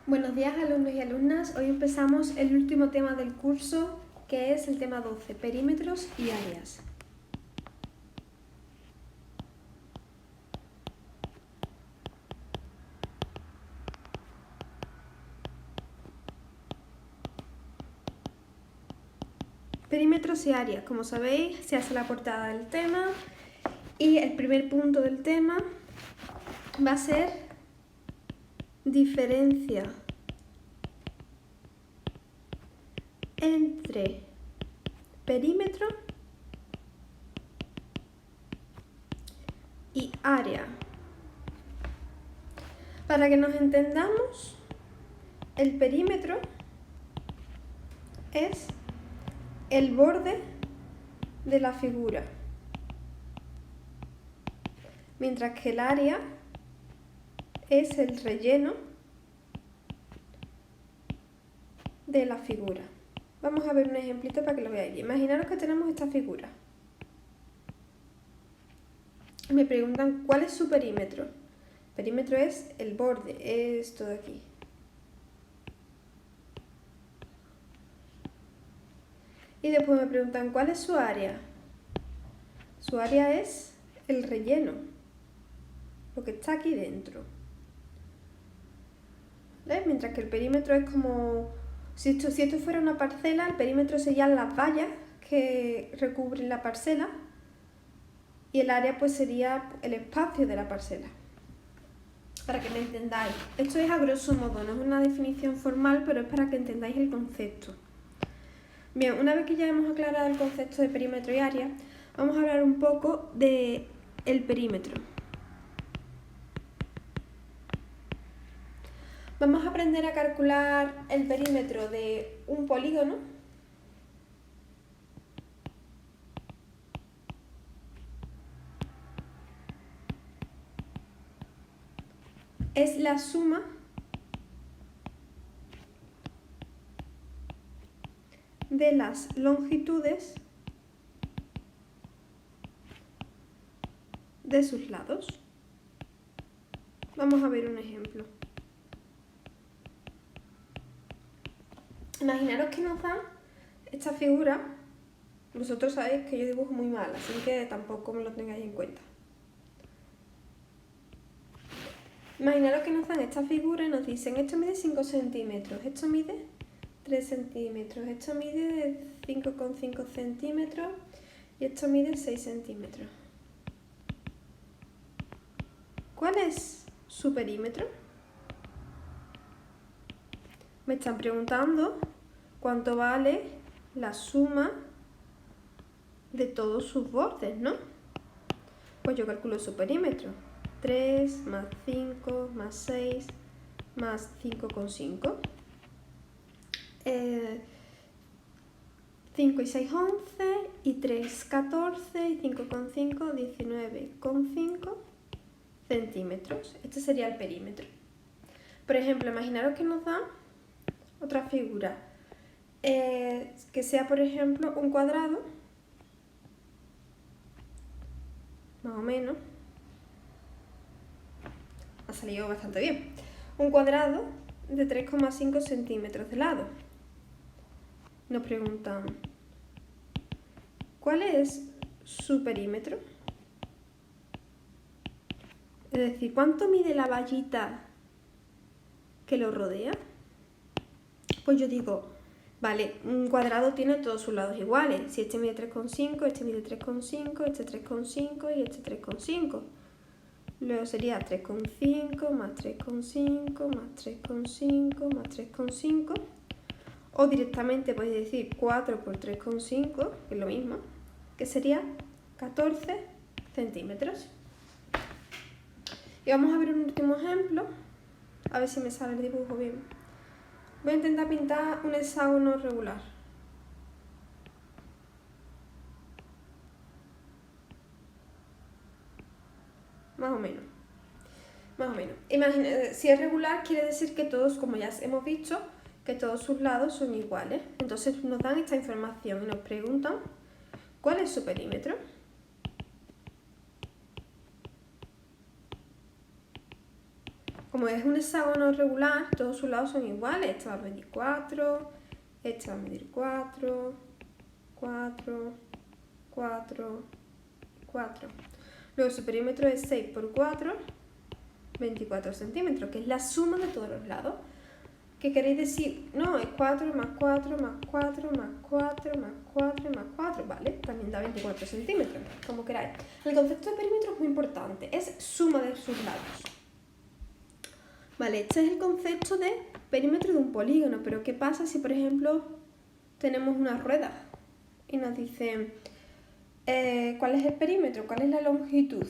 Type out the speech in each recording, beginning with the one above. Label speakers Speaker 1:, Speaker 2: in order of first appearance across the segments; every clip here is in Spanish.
Speaker 1: Buenos días, alumnos y alumnas. Hoy empezamos el último tema del curso, que es el tema 12, perímetros y áreas. Perímetros y áreas. Como sabéis, se hace la portada del tema y el primer punto del tema va a ser diferencia entre perímetro y área. Para que nos entendamos, el perímetro es el borde de la figura, mientras que el área es el relleno de la figura. Vamos a ver un ejemplito para que lo veáis. Imaginaros que tenemos esta figura. Me preguntan cuál es su perímetro. El perímetro es el borde, esto de aquí. Y después me preguntan cuál es su área. Su área es el relleno, lo que está aquí dentro. ¿Ves? Mientras que el perímetro es como... Si esto fuera una parcela, el perímetro serían las vallas que recubren la parcela y el área pues sería el espacio de la parcela. Para que me entendáis. Esto es a grosso modo, no es una definición formal, pero es para que entendáis el concepto. Bien, una vez que ya hemos aclarado el concepto de perímetro y área, vamos a hablar un poco del perímetro. Vamos a aprender a calcular el perímetro de un polígono. Es la suma de las longitudes de sus lados. Vamos a ver un ejemplo. Imaginaros que nos dan esta figura. Vosotros sabéis que yo dibujo muy mal, así que tampoco me lo tengáis en cuenta. Imaginaros que nos dan esta figura y nos dicen esto mide 5 centímetros, esto mide 3 centímetros, esto mide 5,5 centímetros y esto mide 6 centímetros. ¿Cuál es su perímetro? Me están preguntando cuánto vale la suma de todos sus bordes, ¿no? Pues yo calculo su perímetro. 3 más 5 más 6 más 5,5. 5 y 6, 11 y 3, 14 y 5,5, 19,5 centímetros. Este sería el perímetro. Por ejemplo, imaginaros que nos da otra figura, que sea, por ejemplo, un cuadrado, más o menos, ha salido bastante bien, un cuadrado de 3,5 centímetros de lado. Nos preguntan, ¿cuál es su perímetro? Es decir, ¿cuánto mide la vallita que lo rodea? Pues yo digo, vale, un cuadrado tiene todos sus lados iguales. Si este mide 3,5, este mide 3,5, este 3,5 y este 3,5. Luego sería 3,5 más 3,5 más 3,5 más 3,5. O directamente podéis decir 4 por 3,5, que es lo mismo, que sería 14 centímetros. Y vamos a ver un último ejemplo, a ver si me sale el dibujo bien. Voy a intentar pintar un hexágono regular. Más o menos. Más o menos. Si es regular, quiere decir que todos, como ya hemos visto, que todos sus lados son iguales. Entonces nos dan esta información y nos preguntan ¿cuál es su perímetro? como es un hexágono regular, todos sus lados son iguales. Este va a medir 4, este va a medir 4, 4, 4, 4. Luego su perímetro es 6 por 4, 24 centímetros, que es la suma de todos los lados. ¿Qué queréis decir? No, es 4 más 4 más 4 más 4 más 4 más 4, ¿vale? También da 24 centímetros, como queráis. El concepto de perímetro es muy importante, es suma de sus lados. Vale, este es el concepto de perímetro de un polígono, pero ¿qué pasa si, por ejemplo, tenemos una rueda y nos dicen cuál es el perímetro, cuál es la longitud?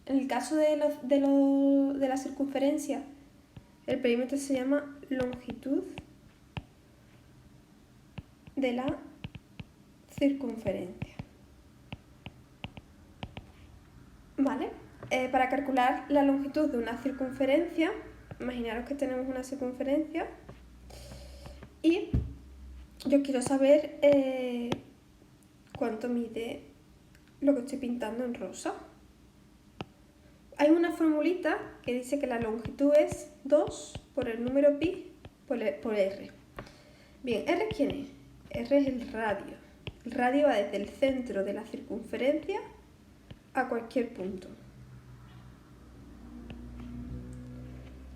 Speaker 1: En el caso de la circunferencia, el perímetro se llama longitud de la circunferencia. ¿Vale? Para calcular la longitud de una circunferencia, imaginaros que tenemos una circunferencia y yo quiero saber cuánto mide lo que estoy pintando en rosa. Hay una formulita que dice que la longitud es 2 por el número pi por r. Bien, ¿r quién es? R es el radio. El radio va desde el centro de la circunferencia a cualquier punto.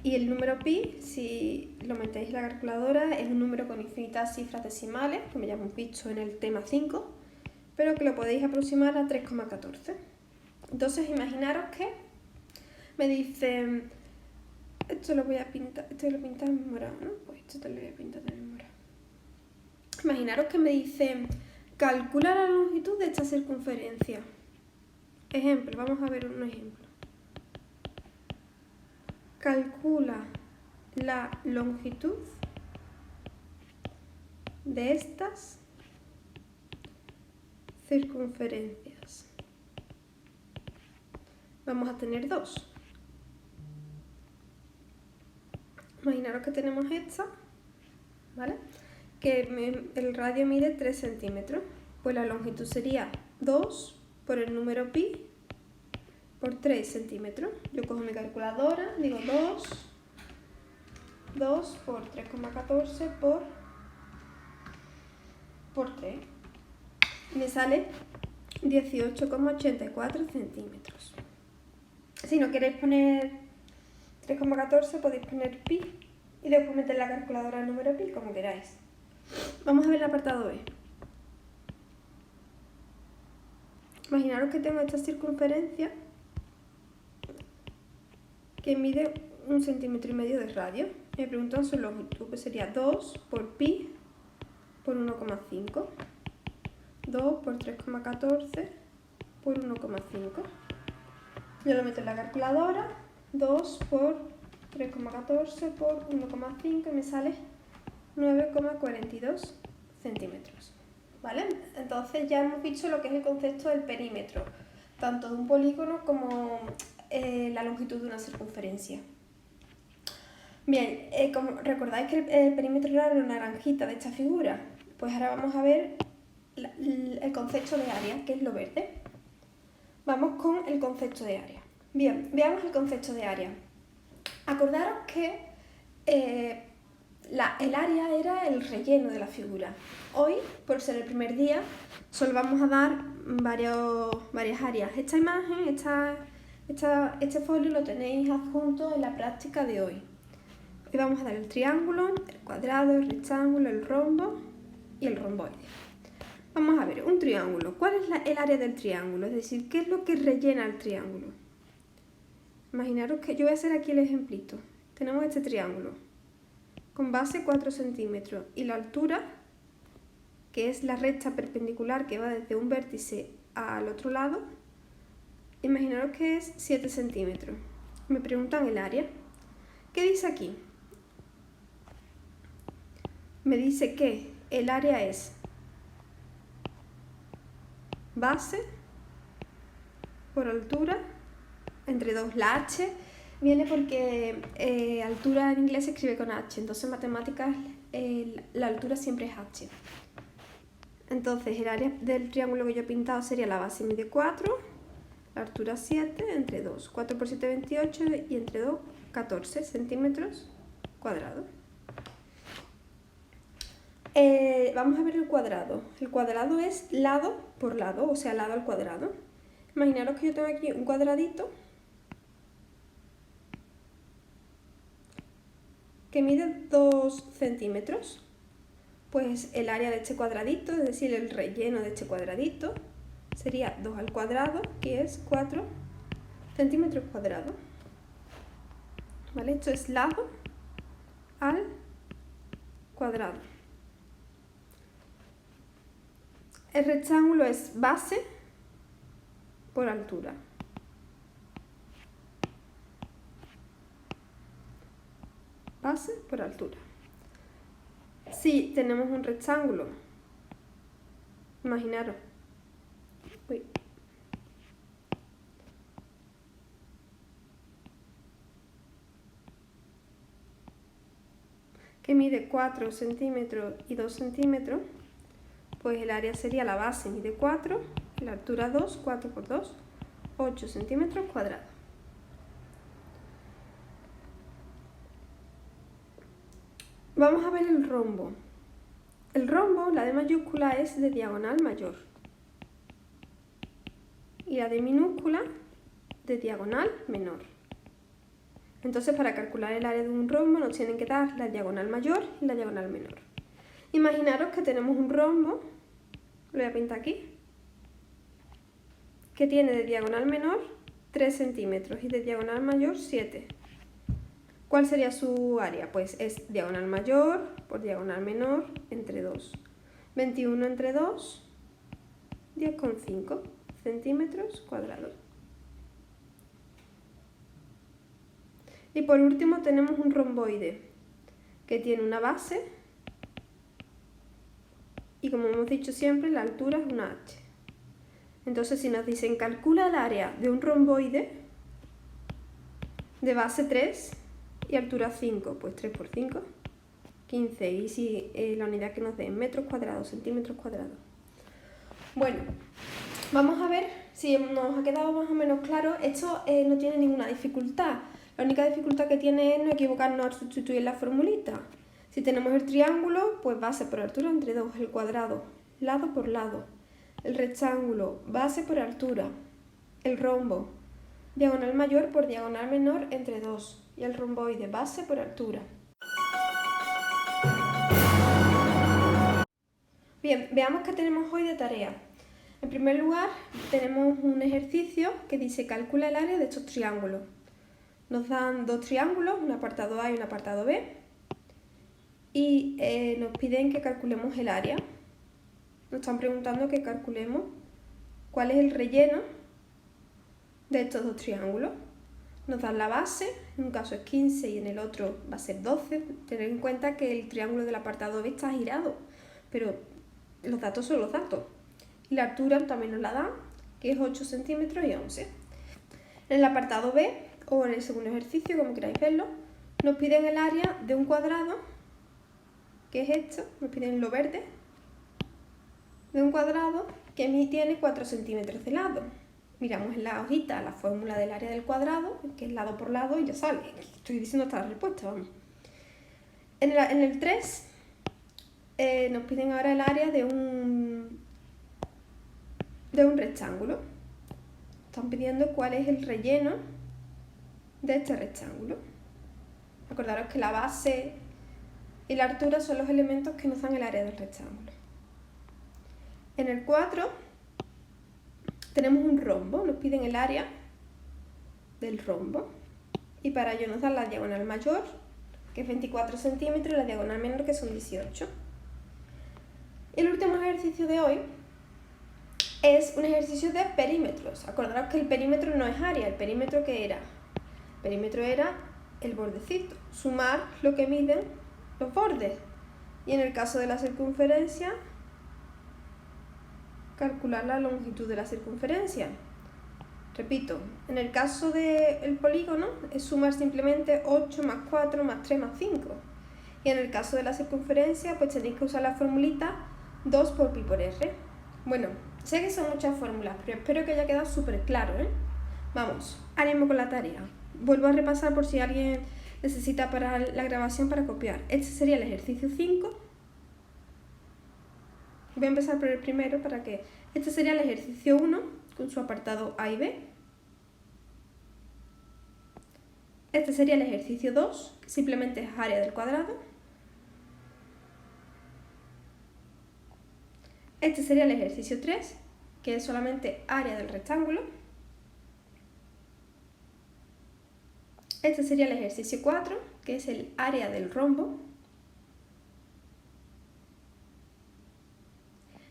Speaker 1: Y el número pi, si lo metéis en la calculadora, es un número con infinitas cifras decimales, como ya hemos visto en el tema 5, pero que lo podéis aproximar a 3,14. Entonces, imaginaros que me dicen, esto lo voy a pintar, esto lo pintar en morado, ¿no? Pues esto te lo voy a pintar también en morado. Imaginaros que me dicen, calcula la longitud de esta circunferencia. Ejemplo, vamos a ver un ejemplo. Calcula la longitud de estas circunferencias. Vamos a tener dos. Imaginaros que tenemos esta, ¿vale? Que el radio mide 3 centímetros. Pues la longitud sería 2 por el número pi por 3 centímetros. Yo cojo mi calculadora, digo 2 por 3,14 por 3. Y me sale 18,84 centímetros. Si no queréis poner 3,14 podéis poner pi y después meter la calculadora el número pi como queráis. Vamos a ver el apartado B. Imaginaros que tengo esta circunferencia que mide 1,5 centímetros de radio. Me preguntan su longitud, pues sería 2 por pi por 1,5. 2 por 3,14 por 1,5. Yo lo meto en la calculadora. 2 por 3,14 por 1,5 y me sale 9,42 centímetros. ¿Vale? Entonces ya hemos visto lo que es el concepto del perímetro, tanto de un polígono como la longitud de una circunferencia. Bien, como recordáis que el perímetro era la naranjita de esta figura, pues ahora vamos a ver el concepto de área, que es lo verde. Vamos con el concepto de área. Bien, veamos el concepto de área. Acordaros que el área era el relleno de la figura. Hoy, por ser el primer día, solo vamos a dar varias áreas. Esta imagen, este folio lo tenéis adjunto en la práctica de hoy. Hoy vamos a dar el triángulo, el cuadrado, el rectángulo, el rombo y el romboide. Vamos a ver, un triángulo. ¿Cuál es el área del triángulo? Es decir, ¿qué es lo que rellena el triángulo? Imaginaros que yo voy a hacer aquí el ejemplito. Tenemos este triángulo con base 4 centímetros y la altura, que es la recta perpendicular que va desde un vértice al otro lado, imaginaros que es 7 centímetros. Me preguntan el área. ¿Qué dice aquí? Me dice que el área es base por altura entre 2. La H viene porque altura en inglés se escribe con H, entonces en matemáticas la altura siempre es H. Entonces el área del triángulo que yo he pintado sería la base mide 4, la altura 7, entre 2. 4 por 7, 28 y entre 2, 14 centímetros cuadrados. Vamos a ver el cuadrado. El cuadrado es lado por lado, o sea, lado al cuadrado. Imaginaros que yo tengo aquí un cuadradito que mide 2 centímetros. Pues el área de este cuadradito, es decir, el relleno de este cuadradito, sería 2 al cuadrado, que es 4 centímetros cuadrados. ¿Vale? Esto es lado al cuadrado. El rectángulo es base por altura. Base por altura. Si tenemos un rectángulo, imaginaros, que mide 4 centímetros y 2 centímetros, pues el área sería la base mide 4, la altura 2, 4 por 2, 8 centímetros cuadrados. Vamos a ver el rombo. El rombo, la de mayúscula es de diagonal mayor y la de minúscula de diagonal menor. Entonces, para calcular el área de un rombo nos tienen que dar la diagonal mayor y la diagonal menor. Imaginaros que tenemos un rombo, lo voy a pintar aquí, que tiene de diagonal menor 3 centímetros y de diagonal mayor 7. ¿Cuál sería su área? Pues es diagonal mayor por diagonal menor entre 2. 21 entre 2, 10,5 centímetros cuadrados. Y por último tenemos un romboide que tiene una base y, como hemos dicho siempre, la altura es una h. Entonces, si nos dicen calcula el área de un romboide de base 3 y altura 5, pues 3 por 5, 15. Y si la unidad que nos den metros cuadrados, centímetros cuadrados. Bueno, vamos a ver si nos ha quedado más o menos claro. Esto no tiene ninguna dificultad. La única dificultad que tiene es no equivocarnos al sustituir la formulita. Si tenemos el triángulo, pues base por altura entre 2, el cuadrado, lado por lado. El rectángulo, base por altura. El rombo, diagonal mayor por diagonal menor entre 2. Y el romboide, base por altura. Bien, veamos qué tenemos hoy de tarea. En primer lugar, tenemos un ejercicio que dice calcula el área de estos triángulos. Nos dan dos triángulos, un apartado A y un apartado B, y nos piden que calculemos el área. Nos están preguntando que calculemos cuál es el relleno de estos dos triángulos. Nos dan la base, en un caso es 15 y en el otro va a ser 12. Tened en cuenta que el triángulo del apartado B está girado, pero los datos son los datos. Y la altura también nos la dan, que es 8 centímetros y 11. En el apartado B, o en el segundo ejercicio, como queráis verlo, nos piden el área de un cuadrado, que es esto, nos piden lo verde, de un cuadrado que tiene 4 centímetros de lado. Miramos en la hojita la fórmula del área del cuadrado, que es lado por lado, y ya sale. Estoy diciendo esta respuesta, vamos. En el 3 nos piden ahora el área de un rectángulo. Están pidiendo cuál es el relleno de este rectángulo. Acordaros que la base y la altura son los elementos que nos dan el área del rectángulo. En el 4 tenemos un rombo, nos piden el área del rombo y para ello nos dan la diagonal mayor, que es 24 centímetros, y la diagonal menor, que son 18. Y el último ejercicio de hoy es un ejercicio de perímetros. Acordaros que el perímetro no es área, el perímetro ¿qué era? El perímetro era el bordecito, sumar lo que miden los bordes. Y en el caso de la circunferencia, calcular la longitud de la circunferencia. Repito, en el caso del polígono es sumar simplemente 8 más 4 más 3 más 5. Y en el caso de la circunferencia, pues tenéis que usar la formulita 2 por pi por r. Bueno, sé que son muchas fórmulas, pero espero que haya quedado súper claro, ¿eh? Vamos, ánimo con la tarea. vuelvo a repasar por si alguien necesita parar la grabación para copiar. Este sería el ejercicio 5. Voy a empezar por el primero para que... Este sería el ejercicio 1 con su apartado A y B. Este sería el ejercicio 2, que simplemente es área del cuadrado. Este sería el ejercicio 3, que es solamente área del rectángulo. Este sería el ejercicio 4, que es el área del rombo.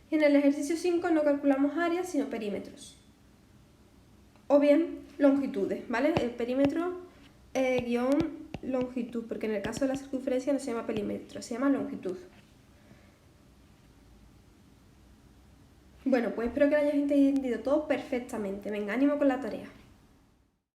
Speaker 1: Y en el ejercicio 5 no calculamos áreas, sino perímetros. O bien longitudes, ¿vale? El perímetro guión longitud, porque en el caso de la circunferencia no se llama perímetro, se llama longitud. Bueno, pues espero que lo hayáis entendido todo perfectamente. Venga, ánimo con la tarea.